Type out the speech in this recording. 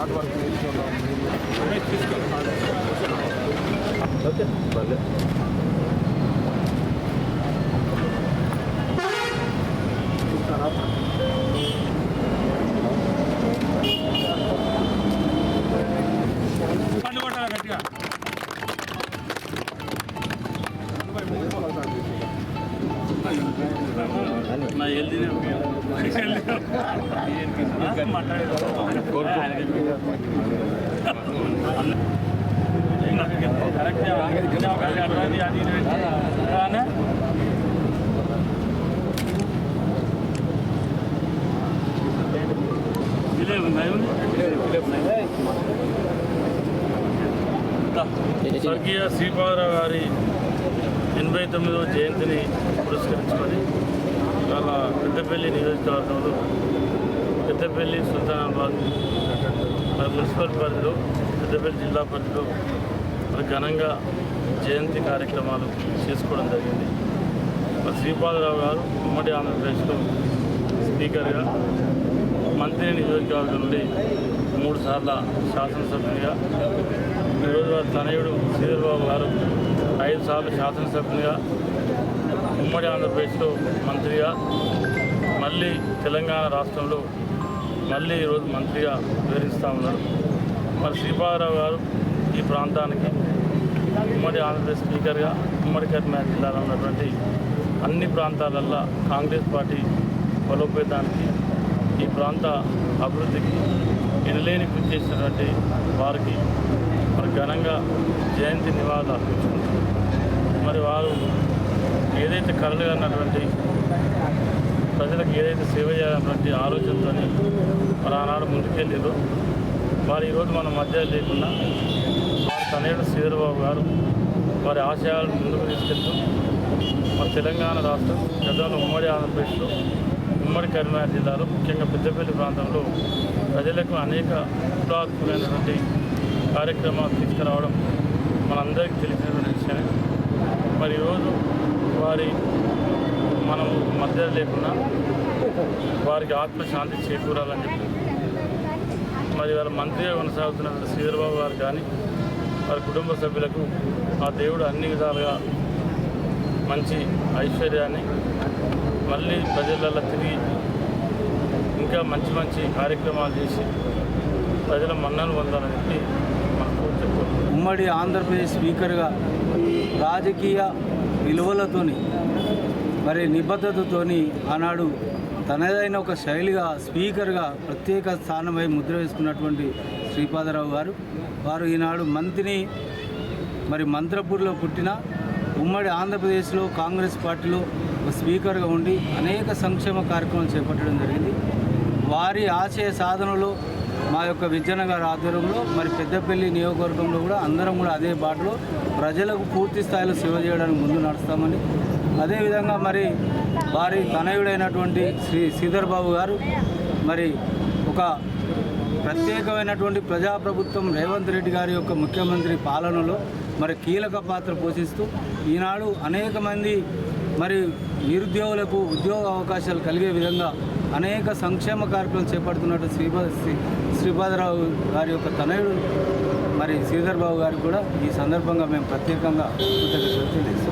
Hard work okay భలే గట్టిగా నా ఎల్దినే స్వర్గీయ శ్రీపాదరావు గారి 89వ జయంతిని పురస్కరించుకొని ఇవాళ పెద్దపల్లి నియోజకవర్గంలో పెద్దపల్లి సుల్తానాబాద్ మున్సిపల్ పరిధిలో పెద్దపల్లి జిల్లా పరిధిలో మరి ఘనంగా జయంతి కార్యక్రమాలు చేసుకోవడం జరిగింది. మరి శ్రీపాదరావు గారు ఉమ్మడి ఆంధ్రప్రదేశ్లో స్పీకర్గా, మంత్రి నియోజకవర్గం నుండి 3 సార్ల శాసనసభ్యునిగా, ఈరోజు వారి తనయుడు శ్రీధర్బాబు గారు 5 సార్లు శాసనసభ్యునిగా, ఉమ్మడి ఆంధ్రప్రదేశ్లో మంత్రిగా, మళ్ళీ తెలంగాణ రాష్ట్రంలో మళ్ళీ ఈరోజు మంత్రిగా వివరిస్తూ ఉన్నారు. మరి శ్రీపాదరావు గారు ఈ ప్రాంతానికి ఉమ్మడి ఆంధ్రప్రదేశ్ స్పీకర్గా, ఉమ్మడి కరీంనగర్ జిల్లాలో ఉన్నటువంటి అన్ని ప్రాంతాలల్లో కాంగ్రెస్ పార్టీ బలోపేతానికి, ఈ ప్రాంత అభివృద్ధికి ఎనలేని కృషి చేసినటువంటి వారికి మరి ఘనంగా జయంతి నివాళులు అర్పించుకుంటారు. మరి వారు ఏదైతే కలలుగా అన్నటువంటి ప్రజలకు ఏదైతే సేవ చేయాలన్నటువంటి ఆలోచనతో మరి ఆనాడు ముందుకెళ్ళారో వారు ఈరోజు మన మధ్య లేకుండా వారి తనయుడు శ్రీధర్బాబు గారు వారి ఆశయాలను ముందుకు తీసుకెళ్తూ మరి తెలంగాణ రాష్ట్రం గతంలో ఉమ్మడి ఆంధ్రప్రదేశ్లో, ఉమ్మడి కరీంనగర్ జిల్లాలో, ముఖ్యంగా పెద్దపల్లి ప్రాంతంలో ప్రజలకు అనేక విప్లవాత్మకమైనటువంటి కార్యక్రమాలు తీసుకురావడం మనందరికీ తెలిసినటువంటి విషయమే. మరి ఈరోజు వారి మనము మధ్య లేకుండా వారికి ఆత్మశాంతి చేకూరాలని చెప్పి మరి వాళ్ళ మంత్రిగా కొనసాగుతున్న శ్రీధర్బాబు గారు కానీ వారి కుటుంబ సభ్యులకు ఆ దేవుడు అన్ని విధాలుగా మంచి ఐశ్వర్యాన్ని మళ్ళీ ప్రజలలో తిరిగి ఇంకా మంచి మంచి కార్యక్రమాలు చేసి ప్రజల మన్నను పొందాలని చెప్పి మనకు చెప్పుకోవాలి. ఉమ్మడి ఆంధ్రప్రదేశ్ స్పీకర్గా రాజకీయ విలువలతోని మరి నిబద్ధతతోని ఆనాడు తనదైన ఒక శైలిగా స్పీకర్గా ప్రత్యేక స్థానమై ముద్ర వేసుకున్నటువంటి శ్రీపాదరావు గారు వారు ఈనాడు మంత్రిని మరి మంత్రపూర్లో పుట్టిన ఉమ్మడి ఆంధ్రప్రదేశ్లో కాంగ్రెస్ పార్టీలో ఒక స్పీకర్గా ఉండి అనేక సంక్షేమ కార్యక్రమాలు చేపట్టడం జరిగింది. వారి ఆశయ సాధనలో మా యొక్క విజయన గారి ఆధ్వర్యంలో మరి పెద్దపల్లి నియోజకవర్గంలో కూడా అందరం కూడా అదే బాటలో ప్రజలకు పూర్తి స్థాయిలో సేవ చేయడానికి ముందు నడుస్తామని, అదేవిధంగా మరి వారి తనయుడైనటువంటి శ్రీధర్బాబు గారు మరి ఒక ప్రత్యేకమైనటువంటి ప్రజాప్రభుత్వం రేవంత్ రెడ్డి గారి యొక్క ముఖ్యమంత్రి పాలనలో మరి కీలక పాత్ర పోషిస్తూ ఈనాడు అనేక మంది మరి నిరుద్యోగులకు ఉద్యోగ అవకాశాలు కలిగే విధంగా అనేక సంక్షేమ కార్యక్రమాలు చేపడుతున్నట్టు శ్రీపాదరావు గారి యొక్క తనయుడు మరి శ్రీధర్బాబు గారికి కూడా ఈ సందర్భంగా మేము ప్రత్యేకంగా కృతజ్ఞతలు తెలియజేస్తాం.